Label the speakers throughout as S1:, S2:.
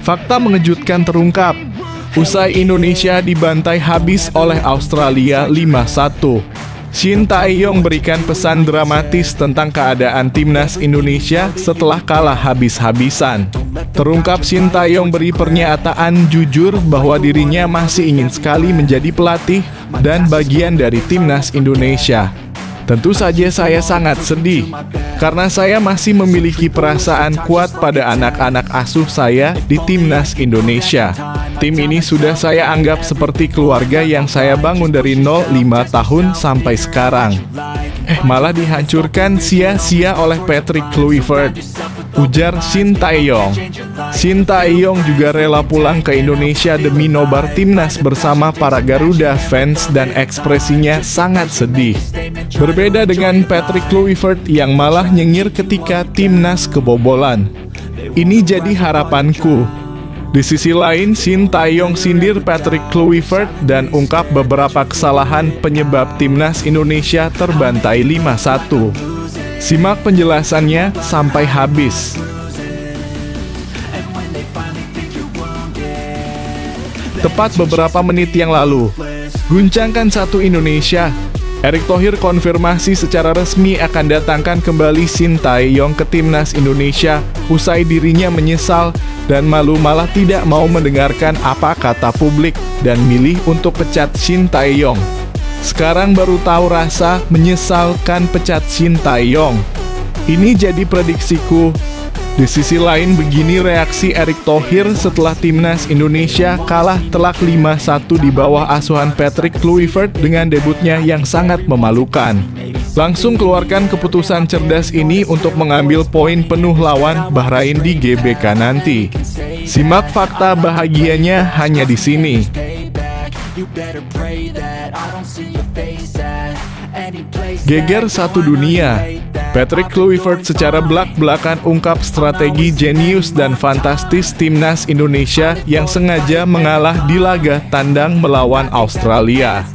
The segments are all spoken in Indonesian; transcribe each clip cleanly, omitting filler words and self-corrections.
S1: Fakta mengejutkan terungkap. Usai Indonesia dibantai habis oleh Australia 5-1. Shin Tae-yong berikan pesan dramatis tentang keadaan timnas Indonesia setelah kalah habis-habisan. Terungkap Shin Tae-yong beri pernyataan jujur bahwa dirinya masih ingin sekali menjadi pelatih dan bagian dari timnas Indonesia. Tentu saja saya sangat sedih, karena saya masih memiliki perasaan kuat pada anak-anak asuh saya di timnas Indonesia. Tim ini sudah saya anggap seperti keluarga yang saya bangun dari 0 5 tahun sampai sekarang. Malah dihancurkan sia-sia oleh Patrick Kluivert, ujar Shin Tae-yong. Shin Tae-yong juga rela pulang ke Indonesia demi nobar timnas bersama para Garuda fans dan ekspresinya sangat sedih. Berbeda dengan Patrick Kluivert yang malah nyengir ketika timnas kebobolan. Ini jadi harapanku. Di sisi lain, Shin Tae-yong sindir Patrick Kluivert dan ungkap beberapa kesalahan penyebab timnas Indonesia terbantai 5-1. Simak penjelasannya sampai habis. Tepat beberapa menit yang lalu, guncangkan satu Indonesia. Erick Thohir konfirmasi secara resmi akan datangkan kembali Shin Tae-yong ke timnas Indonesia usai dirinya menyesal dan malu malah tidak mau mendengarkan apa kata publik dan milih untuk pecat Shin Tae-yong. Sekarang baru tahu rasa menyesalkan pecat Shin Tae-yong. Ini jadi prediksiku. Di sisi lain, begini reaksi Erick Thohir setelah timnas Indonesia kalah telak 5-1 di bawah asuhan Patrick Kluivert dengan debutnya yang sangat memalukan. Langsung keluarkan keputusan cerdas ini untuk mengambil poin penuh lawan Bahrain di GBK nanti. Simak fakta bahagianya hanya di sini. Geger satu dunia. Patrick Kluivert secara belak-belakan ungkap strategi jenius dan fantastis timnas Indonesia yang sengaja mengalah di laga tandang melawan Australia.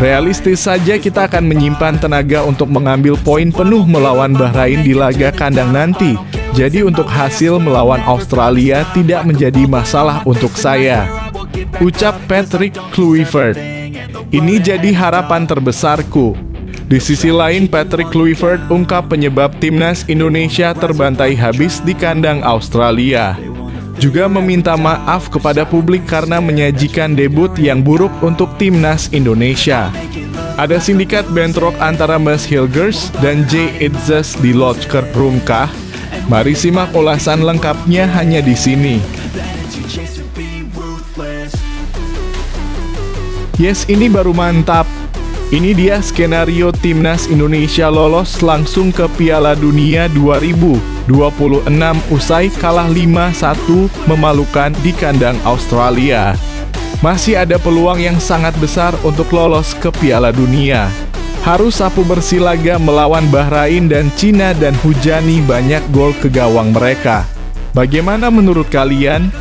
S1: Realistis saja kita akan menyimpan tenaga untuk mengambil poin penuh melawan Bahrain di laga kandang nanti. Jadi untuk hasil melawan Australia tidak menjadi masalah untuk saya, ucap Patrick Kluivert. Ini jadi harapan terbesarku. Di sisi lain, Patrick Kluivert ungkap penyebab timnas Indonesia terbantai habis di kandang Australia. Juga meminta maaf kepada publik karena menyajikan debut yang buruk untuk timnas Indonesia. Ada sindikat bentrok antara Mas Hilgers dan Jay Itzes di locker room kah? Mari simak ulasan lengkapnya hanya di sini. Yes, ini baru mantap. Ini dia skenario timnas Indonesia lolos langsung ke Piala Dunia 2026 usai kalah 5-1 memalukan di kandang Australia. Masih ada peluang yang sangat besar untuk lolos ke Piala Dunia. Harus sapu bersih laga melawan Bahrain dan Cina dan hujani banyak gol ke gawang mereka. Bagaimana menurut kalian?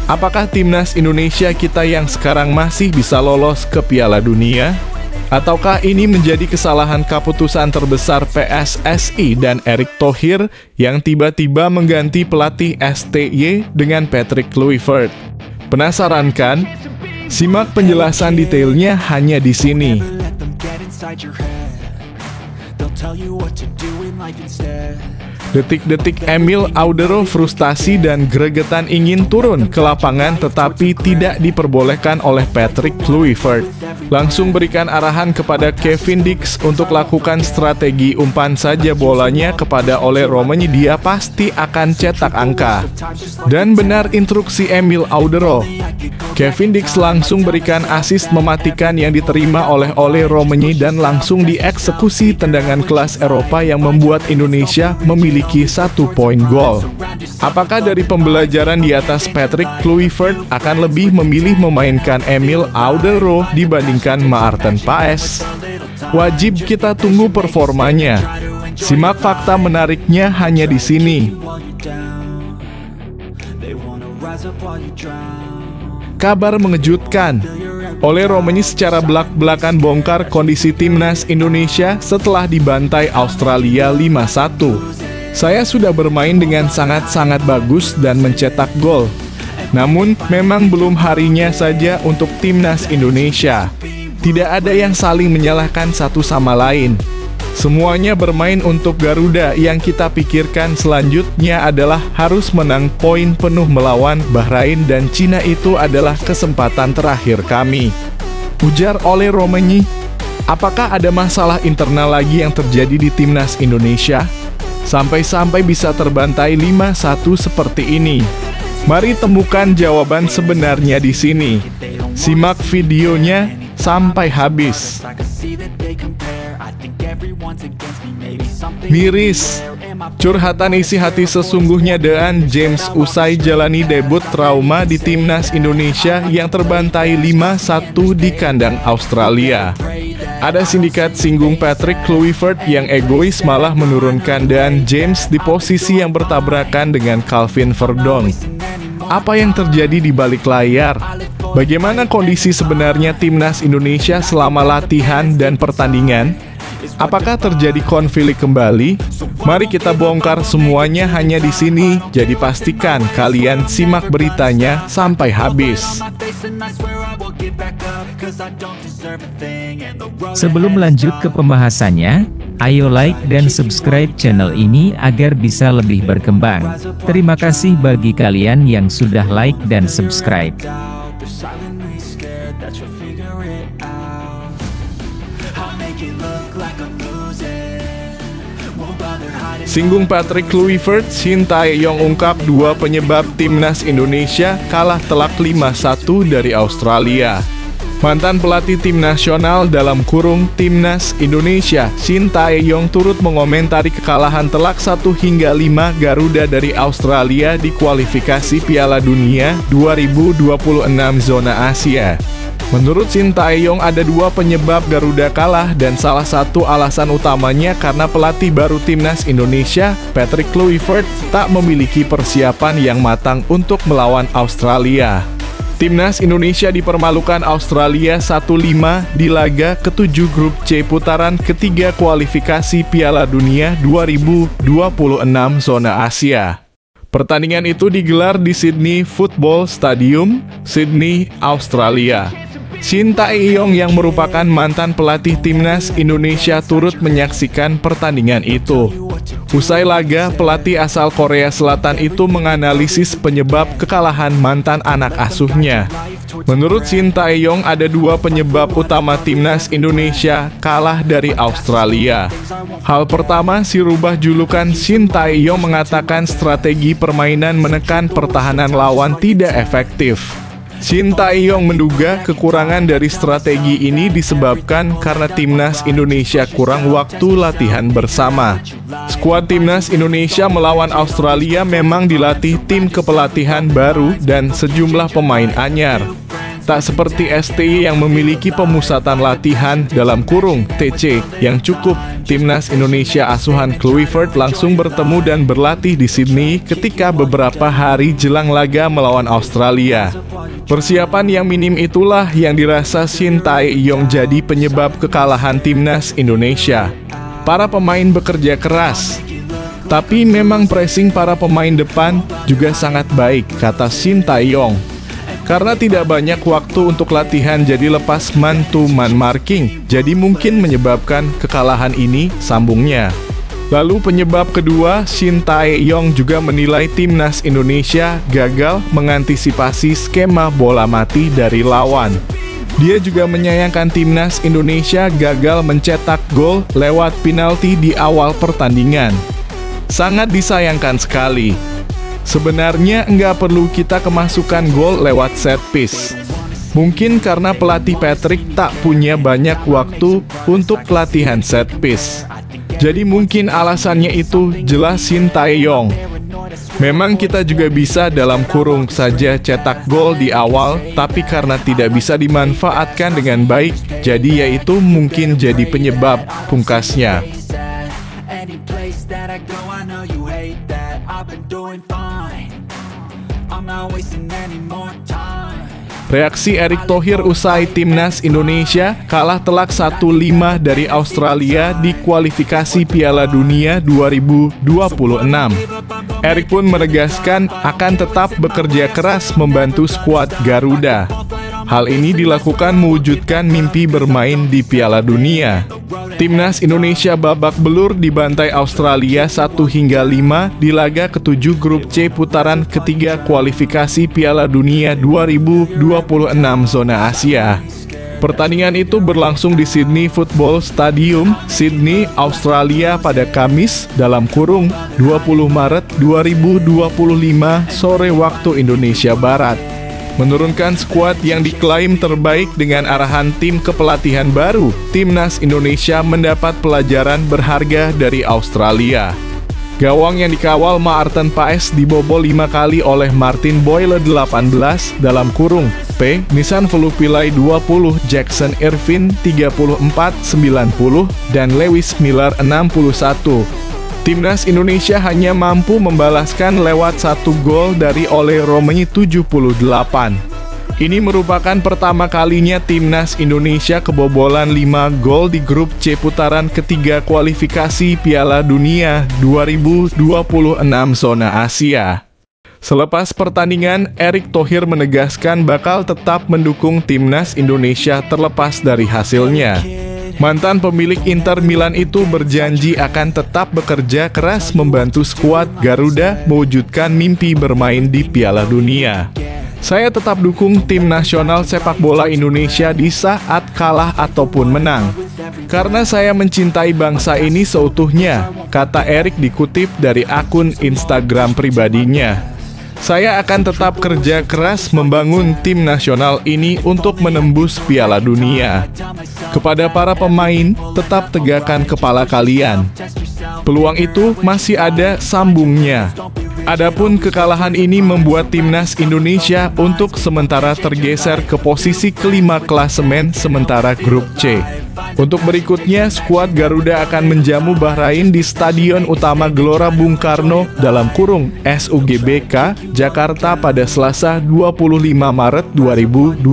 S1: Apakah timnas Indonesia kita yang sekarang masih bisa lolos ke Piala Dunia? Ataukah ini menjadi kesalahan keputusan terbesar PSSI dan Erick Thohir yang tiba-tiba mengganti pelatih STY dengan Patrick Kluivert? Penasaran kan? Simak penjelasan detailnya hanya di sini. Detik-detik Emil Audero frustasi dan gregetan ingin turun ke lapangan tetapi tidak diperbolehkan oleh Patrick Kluivert. Langsung berikan arahan kepada Kevin Dix untuk lakukan strategi umpan saja bolanya kepada Ole Romagnoli, dia pasti akan cetak angka. Dan benar instruksi Emil Audero. Kevin Dix langsung berikan assist mematikan yang diterima oleh Ole Romagnoli dan langsung dieksekusi tendangan kelas Eropa yang membuat Indonesia memiliki 1 poin gol. Apakah dari pembelajaran di atas Patrick Kluivert akan lebih memilih memainkan Emil Audero dibandingkan Maarten Paes? Wajib kita tunggu performanya. Simak fakta menariknya hanya di sini. Kabar mengejutkan. Ole Romagnoli secara belak-belakan bongkar kondisi timnas Indonesia setelah dibantai Australia 5-1. Saya sudah bermain dengan sangat-sangat bagus dan mencetak gol. Namun, memang belum harinya saja untuk timnas Indonesia. Tidak ada yang saling menyalahkan satu sama lain. Semuanya bermain untuk Garuda. Yang kita pikirkan selanjutnya adalah harus menang poin penuh melawan Bahrain dan Cina, itu adalah kesempatan terakhir kami. Ujar Ole Romanyi. Apakah ada masalah internal lagi yang terjadi di timnas Indonesia? Sampai-sampai bisa terbantai 5-1 seperti ini. Mari temukan jawaban sebenarnya di sini. Simak videonya sampai habis. Miris. Curhatan isi hati sesungguhnya Dean James usai jalani debut trauma di timnas Indonesia yang terbantai 5-1 di kandang Australia. Ada sindikat singgung Patrick Kluivert yang egois malah menurunkan Dean James di posisi yang bertabrakan dengan Calvin Verdon. Apa yang terjadi di balik layar? Bagaimana kondisi sebenarnya timnas Indonesia selama latihan dan pertandingan? Apakah terjadi konflik kembali? Mari kita bongkar semuanya hanya di sini. Jadi pastikan kalian simak beritanya sampai habis.
S2: Sebelum lanjut ke pembahasannya, ayo like dan subscribe channel ini agar bisa lebih berkembang. Terima kasih bagi kalian yang sudah like dan subscribe.
S1: Singgung Patrick Kluivert, Shin Tae-yong ungkap dua penyebab timnas Indonesia kalah telak 5-1 dari Australia. Mantan pelatih tim nasional dalam kurung Timnas Indonesia, Shin Tae-yong turut mengomentari kekalahan telak 1-5 Garuda dari Australia di kualifikasi Piala Dunia 2026 zona Asia. Menurut Shin Tae-yong ada dua penyebab Garuda kalah dan salah satu alasan utamanya karena pelatih baru timnas Indonesia, Patrick Kluivert, tak memiliki persiapan yang matang untuk melawan Australia. Timnas Indonesia dipermalukan Australia 1-5 di laga ke-7 grup C putaran ketiga kualifikasi Piala Dunia 2026 zona Asia. Pertandingan itu digelar di Sydney Football Stadium, Sydney, Australia. Shin Tae-yong yang merupakan mantan pelatih timnas Indonesia turut menyaksikan pertandingan itu. Usai laga, pelatih asal Korea Selatan itu menganalisis penyebab kekalahan mantan anak asuhnya. Menurut Shin Tae-yong ada dua penyebab utama timnas Indonesia kalah dari Australia. Hal pertama, si rubah julukan Shin Tae-yong mengatakan strategi permainan menekan pertahanan lawan tidak efektif. Shin Tae-yong menduga kekurangan dari strategi ini disebabkan karena timnas Indonesia kurang waktu latihan bersama. Skuad timnas Indonesia melawan Australia memang dilatih tim kepelatihan baru dan sejumlah pemain anyar. Tak seperti STI yang memiliki pemusatan latihan dalam kurung TC yang cukup, timnas Indonesia asuhan Kluivert langsung bertemu dan berlatih di Sydney ketika beberapa hari jelang laga melawan Australia. Persiapan yang minim itulah yang dirasa Shin Tae-yong jadi penyebab kekalahan timnas Indonesia. Para pemain bekerja keras, tapi memang pressing para pemain depan juga sangat baik, kata Shin Tae-yong. Karena tidak banyak waktu untuk latihan jadi lepas man-to-man marking, jadi mungkin menyebabkan kekalahan ini, sambungnya. Lalu penyebab kedua, Shin Tae-yong juga menilai timnas Indonesia gagal mengantisipasi skema bola mati dari lawan. Dia juga menyayangkan timnas Indonesia gagal mencetak gol lewat penalti di awal pertandingan. Sangat disayangkan sekali. Sebenarnya nggak perlu kita kemasukan gol lewat set piece. Mungkin karena pelatih Patrick tak punya banyak waktu untuk latihan set piece. Jadi mungkin alasannya itu, jelas Shin Tae-yong. Memang kita juga bisa dalam kurung saja cetak gol di awal, tapi karena tidak bisa dimanfaatkan dengan baik, jadi yaitu mungkin jadi penyebab, pungkasnya. Reaksi Erick Thohir usai timnas Indonesia kalah telak 1-5 dari Australia di kualifikasi Piala Dunia 2026. Erik pun menegaskan akan tetap bekerja keras membantu skuad Garuda. Hal ini dilakukan mewujudkan mimpi bermain di Piala Dunia. Timnas Indonesia babak belur dibantai Australia 1-5 di laga ke-7 Grup C putaran ketiga kualifikasi Piala Dunia 2026 zona Asia. Pertandingan itu berlangsung di Sydney Football Stadium, Sydney, Australia pada Kamis (20 Maret 2025) sore waktu Indonesia Barat. Menurunkan skuad yang diklaim terbaik dengan arahan tim kepelatihan baru, Timnas Indonesia mendapat pelajaran berharga dari Australia. Gawang yang dikawal Maarten Paes dibobol 5 kali oleh Martin Boyle 18 (P, Nissan Velupillai 20, Jackson Irvin 34, 90, dan Lewis Miller 61. Timnas Indonesia hanya mampu membalaskan lewat 1 gol dari Ole Romy 78. Ini merupakan pertama kalinya Timnas Indonesia kebobolan 5 gol di Grup C putaran ketiga kualifikasi Piala Dunia 2026 zona Asia. Selepas pertandingan, Erick Thohir menegaskan bakal tetap mendukung Timnas Indonesia terlepas dari hasilnya. Mantan pemilik Inter Milan itu berjanji akan tetap bekerja keras membantu skuad Garuda mewujudkan mimpi bermain di Piala Dunia. Saya tetap dukung tim nasional sepak bola Indonesia di saat kalah ataupun menang. Karena saya mencintai bangsa ini seutuhnya, kata Erick dikutip dari akun Instagram pribadinya. Saya akan tetap kerja keras membangun tim nasional ini untuk menembus Piala Dunia. Kepada para pemain, tetap tegakkan kepala kalian. Peluang itu masih ada, sambungnya. Adapun kekalahan ini membuat Timnas Indonesia untuk sementara tergeser ke posisi kelima klasemen sementara Grup C. Untuk berikutnya, skuad Garuda akan menjamu Bahrain di Stadion Utama Gelora Bung Karno (SUGBK) Jakarta pada Selasa 25 Maret 2025.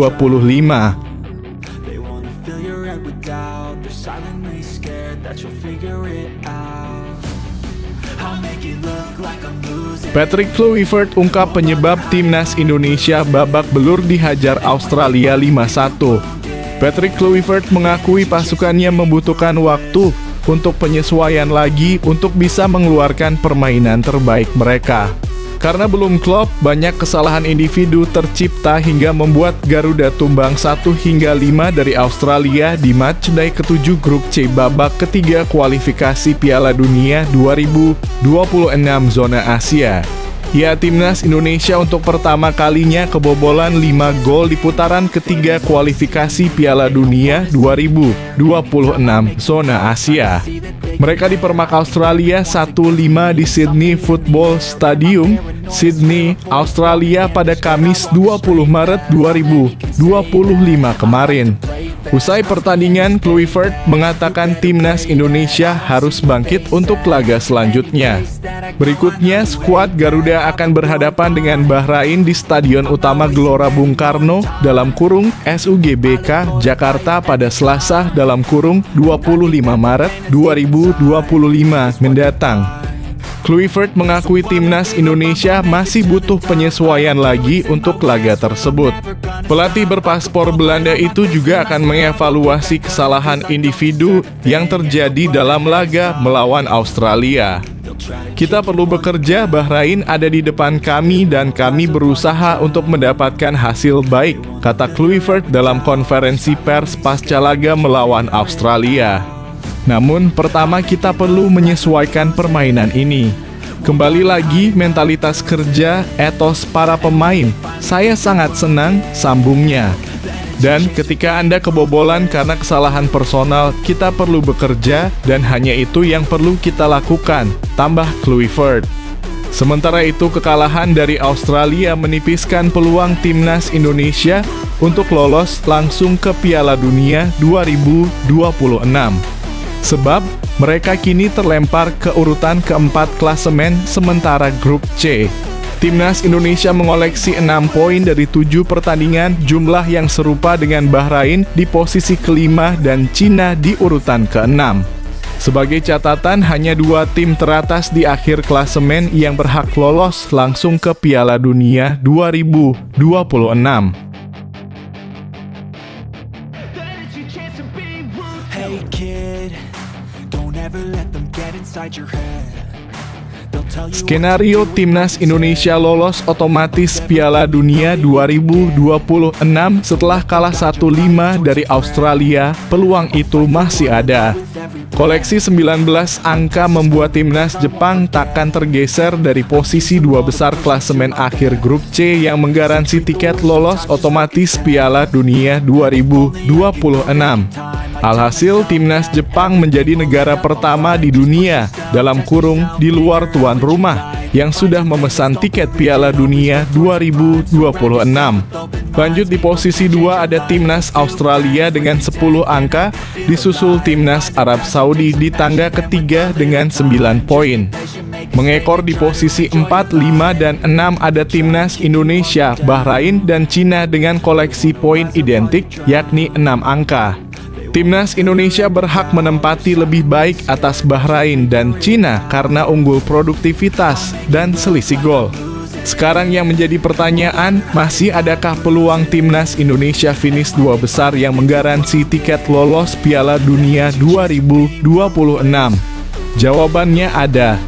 S1: Patrick Kluivert ungkap penyebab Timnas Indonesia babak belur dihajar Australia 5-1. Patrick Kluivert mengakui pasukannya membutuhkan waktu untuk penyesuaian lagi untuk bisa mengeluarkan permainan terbaik mereka. Karena belum klop, banyak kesalahan individu tercipta hingga membuat Garuda tumbang 1-5 dari Australia di matchday ke-7 Grup C babak ketiga kualifikasi Piala Dunia 2026 zona Asia. Ya, Timnas Indonesia untuk pertama kalinya kebobolan 5 gol di putaran ketiga kualifikasi Piala Dunia 2026 zona Asia. Mereka dipermak Australia 1-5 di Sydney Football Stadium, Sydney, Australia pada Kamis 20 Maret 2025 kemarin. Usai pertandingan, Kluivert mengatakan Timnas Indonesia harus bangkit untuk laga selanjutnya. Berikutnya, skuad Garuda akan berhadapan dengan Bahrain di Stadion Utama Gelora Bung Karno (SUGBK) Jakarta pada Selasa (25 Maret 2025 mendatang. Kluivert mengakui Timnas Indonesia masih butuh penyesuaian lagi untuk laga tersebut. Pelatih berpaspor Belanda itu juga akan mengevaluasi kesalahan individu yang terjadi dalam laga melawan Australia. Kita perlu bekerja, Bahrain ada di depan kami dan kami berusaha untuk mendapatkan hasil baik, kata Kluivert dalam konferensi pers pasca laga melawan Australia. Namun, pertama kita perlu menyesuaikan permainan ini. Kembali lagi, mentalitas kerja, etos para pemain. Saya sangat senang, sambungnya. Dan ketika Anda kebobolan karena kesalahan personal, kita perlu bekerja dan hanya itu yang perlu kita lakukan, tambah Kluivert. Sementara itu, kekalahan dari Australia menipiskan peluang Timnas Indonesia untuk lolos langsung ke Piala Dunia 2026. Sebab mereka kini terlempar ke urutan keempat klasemen sementara Grup C. Timnas Indonesia mengoleksi 6 poin dari 7 pertandingan, jumlah yang serupa dengan Bahrain di posisi kelima dan Cina di urutan ke-6. Sebagai catatan, hanya 2 tim teratas di akhir klasemen yang berhak lolos langsung ke Piala Dunia 2026.
S3: Hey kid, don't ever let them get inside your head.
S1: Skenario Timnas Indonesia lolos otomatis Piala Dunia 2026 setelah kalah 1-5 dari Australia, peluang itu masih ada. Koleksi 19 angka membuat timnas Jepang takkan tergeser dari posisi 2 besar klasemen akhir grup C yang menggaransi tiket lolos otomatis Piala Dunia 2026. Alhasil, timnas Jepang menjadi negara pertama di dunia, dalam kurung di luar tuan rumah, yang sudah memesan tiket Piala Dunia 2026. Lanjut di posisi 2 ada timnas Australia dengan 10 angka, disusul timnas Arab Saudi di tangga ketiga dengan 9 poin. Mengekor di posisi 4, 5, dan 6 ada timnas Indonesia, Bahrain, dan Cina dengan koleksi poin identik, yakni 6 angka. Timnas Indonesia berhak menempati lebih baik atas Bahrain dan Cina karena unggul produktivitas dan selisih gol. Sekarang yang menjadi pertanyaan, masih adakah peluang timnas Indonesia finish 2 besar yang menggaransi tiket lolos Piala Dunia 2026? Jawabannya ada.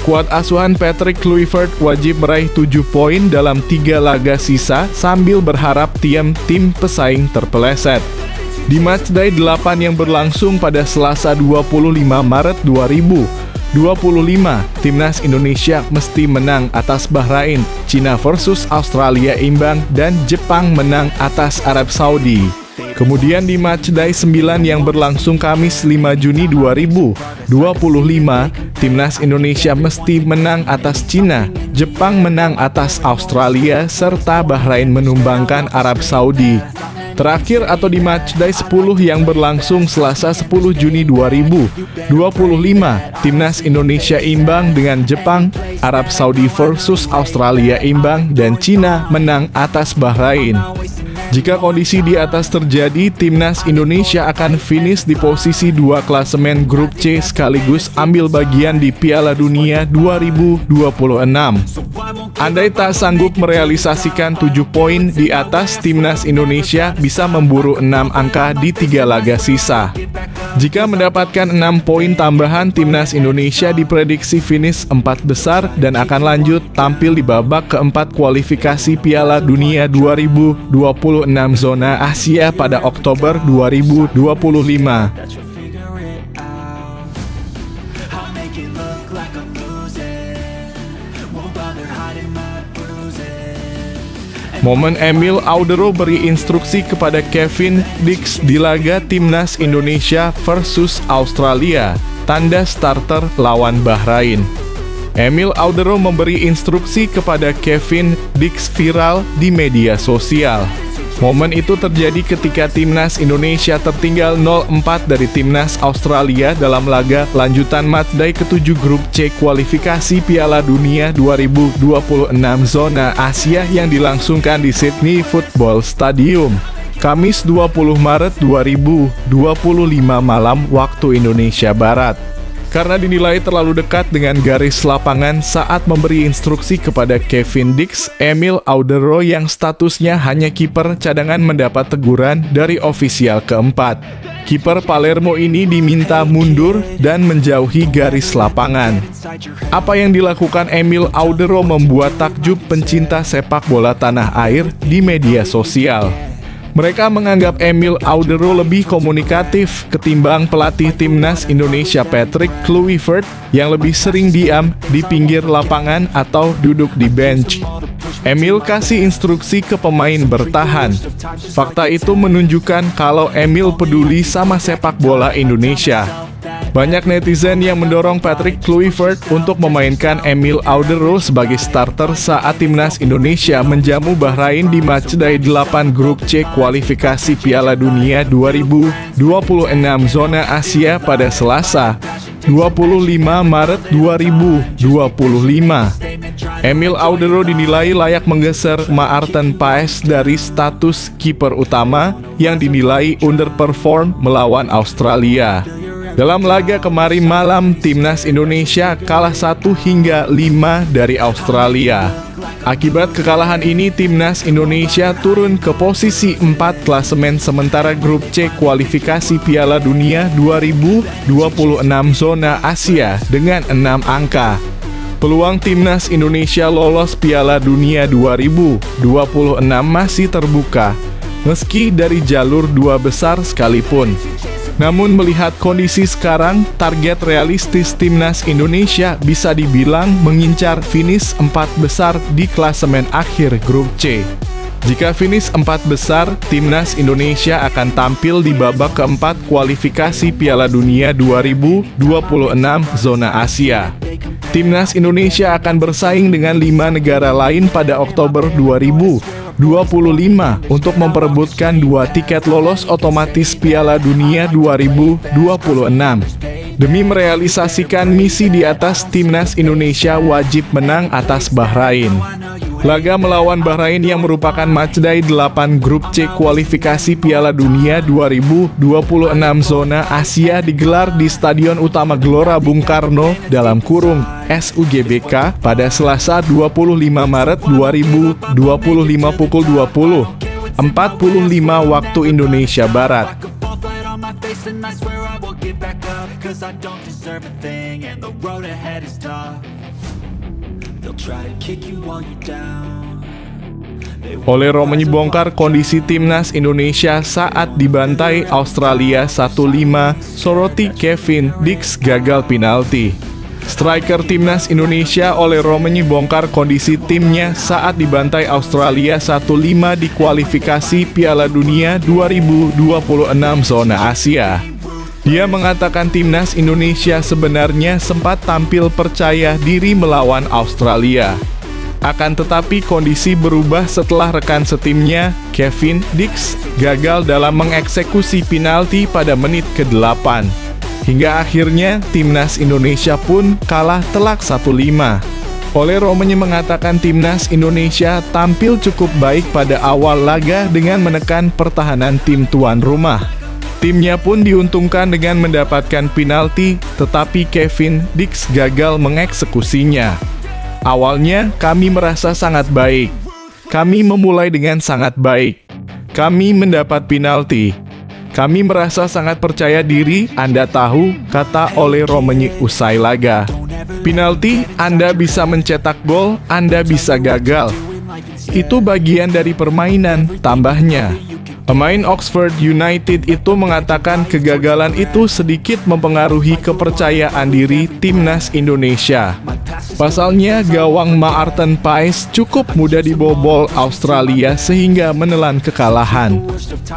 S1: Skuad asuhan Patrick Kluivert wajib meraih 7 poin dalam 3 laga sisa sambil berharap tim pesaing terpeleset. Di matchday 8 yang berlangsung pada Selasa 25 Maret 2025, timnas Indonesia mesti menang atas Bahrain, Cina versus Australia imbang, dan Jepang menang atas Arab Saudi. Kemudian di matchday 9 yang berlangsung Kamis 5 Juni 2025, timnas Indonesia mesti menang atas Cina, Jepang menang atas Australia, serta Bahrain menumbangkan Arab Saudi. Terakhir atau di matchday 10 yang berlangsung Selasa 10 Juni 2025, timnas Indonesia imbang dengan Jepang, Arab Saudi versus Australia imbang, dan Cina menang atas Bahrain. Jika kondisi di atas terjadi, timnas Indonesia akan finish di posisi 2 klasemen grup C sekaligus ambil bagian di Piala Dunia 2026. Andai tak sanggup merealisasikan 7 poin di atas, timnas Indonesia bisa memburu 6 angka di 3 laga sisa. Jika mendapatkan 6 poin tambahan, timnas Indonesia diprediksi finish 4 besar dan akan lanjut tampil di babak keempat kualifikasi Piala Dunia 2026 zona Asia pada Oktober 2025. Momen Emil Audero beri instruksi kepada Kevin Dix di laga timnas Indonesia versus Australia, tanda starter lawan Bahrain. Emil Audero memberi instruksi kepada Kevin Dix viral di media sosial. Momen itu terjadi ketika timnas Indonesia tertinggal 0-4 dari timnas Australia dalam laga lanjutan matchday ke-7 grup C kualifikasi Piala Dunia 2026 zona Asia yang dilangsungkan di Sydney Football Stadium, Kamis 20 Maret 2025 malam waktu Indonesia Barat. Karena dinilai terlalu dekat dengan garis lapangan saat memberi instruksi kepada Kevin Dix, Emil Audero yang statusnya hanya kiper cadangan mendapat teguran dari ofisial keempat. Kiper Palermo ini diminta mundur dan menjauhi garis lapangan. Apa yang dilakukan Emil Audero membuat takjub pencinta sepak bola tanah air di media sosial. Mereka menganggap Emil Audero lebih komunikatif ketimbang pelatih timnas Indonesia Patrick Kluivert yang lebih sering diam di pinggir lapangan atau duduk di bench. Emil kasih instruksi ke pemain bertahan. Fakta itu menunjukkan kalau Emil peduli sama sepak bola Indonesia. Banyak netizen yang mendorong Patrick Kluivert untuk memainkan Emil Audero sebagai starter saat timnas Indonesia menjamu Bahrain di matchday 8 grup C kualifikasi Piala Dunia 2026 zona Asia pada Selasa 25 Maret 2025. Emil Audero dinilai layak menggeser Maarten Paes dari status kiper utama yang dinilai underperform melawan Australia. Dalam laga kemarin malam, Timnas Indonesia kalah 1 hingga 5 dari Australia. Akibat kekalahan ini, Timnas Indonesia turun ke posisi 4 klasemen sementara grup C kualifikasi Piala Dunia 2026 zona Asia dengan 6 angka. Peluang Timnas Indonesia lolos Piala Dunia 2026 masih terbuka, meski dari jalur 2 besar sekalipun. Namun melihat kondisi sekarang, target realistis Timnas Indonesia bisa dibilang mengincar finish 4 besar di klasemen akhir grup C. Jika finish 4 besar, Timnas Indonesia akan tampil di babak keempat kualifikasi Piala Dunia 2026 zona Asia. Timnas Indonesia akan bersaing dengan 5 negara lain pada Oktober 2025 untuk memperebutkan 2 tiket lolos otomatis Piala Dunia 2026. Demi merealisasikan misi di atas, Timnas Indonesia wajib menang atas Bahrain. Laga melawan Bahrain yang merupakan matchday 8 grup C kualifikasi Piala Dunia 2026 zona Asia digelar di Stadion Utama Gelora Bung Karno (SUGBK) pada Selasa 25 Maret 2025 pukul 20.45 waktu Indonesia Barat. Olero menyebongkar kondisi Timnas Indonesia saat dibantai Australia 1-5, soroti Kevin Dix gagal penalti. Striker Timnas Indonesia Olero menyebongkar kondisi timnya saat dibantai Australia 1-5 di kualifikasi Piala Dunia 2026 zona Asia. Dia mengatakan Timnas Indonesia sebenarnya sempat tampil percaya diri melawan Australia. Akan tetapi kondisi berubah setelah rekan setimnya, Kevin Dix, gagal dalam mengeksekusi penalti pada menit ke-8. Hingga akhirnya Timnas Indonesia pun kalah telak 1-5. Olero mengatakan Timnas Indonesia tampil cukup baik pada awal laga dengan menekan pertahanan tim tuan rumah. Timnya pun diuntungkan dengan mendapatkan penalti, tetapi Kevin Dix gagal mengeksekusinya. Awalnya kami merasa sangat baik. Kami memulai dengan sangat baik. Kami mendapat penalti. Kami merasa sangat percaya diri, Anda tahu, kata Olero usai laga. Penalti, Anda bisa mencetak gol, Anda bisa gagal. Itu bagian dari permainan, tambahnya. Pemain Oxford United itu mengatakan kegagalan itu sedikit mempengaruhi kepercayaan diri Timnas Indonesia. Pasalnya, gawang Maarten Paes cukup mudah dibobol Australia sehingga menelan kekalahan.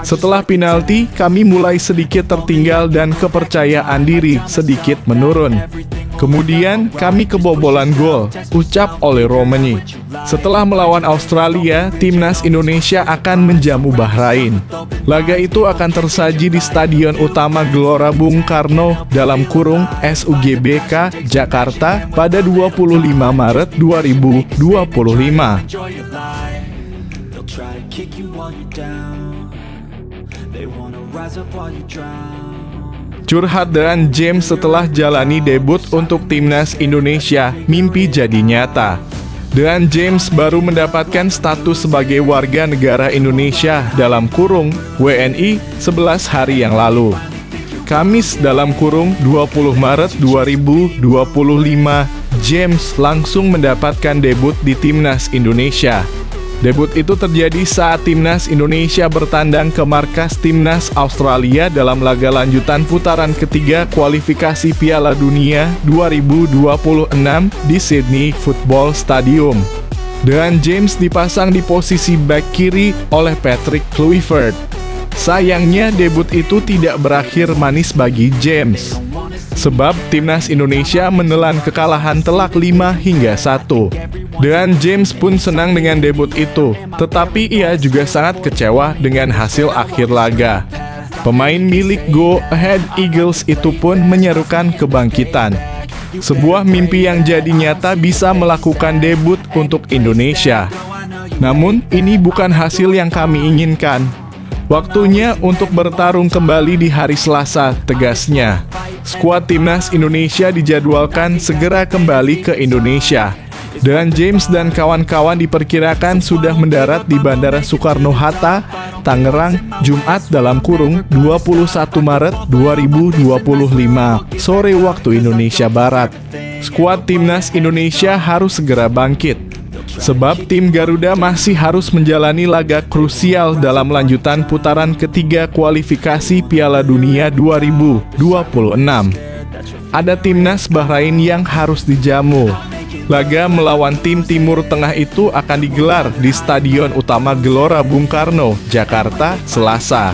S1: Setelah penalti, kami mulai sedikit tertinggal dan kepercayaan diri sedikit menurun. Kemudian kami kebobolan gol, ucap Olero. Setelah melawan Australia, Timnas Indonesia akan menjamu Bahrain. Laga itu akan tersaji di Stadion Utama Gelora Bung Karno (SUGBK) Jakarta pada 25 Maret 2025. Curhat dengan James setelah jalani debut untuk Timnas Indonesia, mimpi jadi nyata. Dan James baru mendapatkan status sebagai warga negara Indonesia (WNI) 11 hari yang lalu. Kamis (20 Maret 2025), James langsung mendapatkan debut di Timnas Indonesia. Debut itu terjadi saat Timnas Indonesia bertandang ke markas Timnas Australia dalam laga lanjutan putaran ketiga kualifikasi Piala Dunia 2026 di Sydney Football Stadium. Dan James dipasang di posisi bek kiri oleh Patrick Kluivert. Sayangnya debut itu tidak berakhir manis bagi James, sebab Timnas Indonesia menelan kekalahan telak 5-1. Dan James pun senang dengan debut itu, tetapi ia juga sangat kecewa dengan hasil akhir laga. Pemain milik Go Ahead Eagles itu pun menyerukan kebangkitan. Sebuah mimpi yang jadi nyata bisa melakukan debut untuk Indonesia. Namun, ini bukan hasil yang kami inginkan. Waktunya untuk bertarung kembali di hari Selasa, tegasnya. Skuad Timnas Indonesia dijadwalkan segera kembali ke Indonesia. Dan James dan kawan-kawan diperkirakan sudah mendarat di Bandara Soekarno-Hatta, Tangerang, Jumat (21 Maret 2025) sore waktu Indonesia Barat. Skuad Timnas Indonesia harus segera bangkit. Sebab tim Garuda masih harus menjalani laga krusial dalam lanjutan putaran ketiga kualifikasi Piala Dunia 2026. Ada Timnas Bahrain yang harus dijamu. Laga melawan tim Timur Tengah itu akan digelar di Stadion Utama Gelora Bung Karno, Jakarta, Selasa.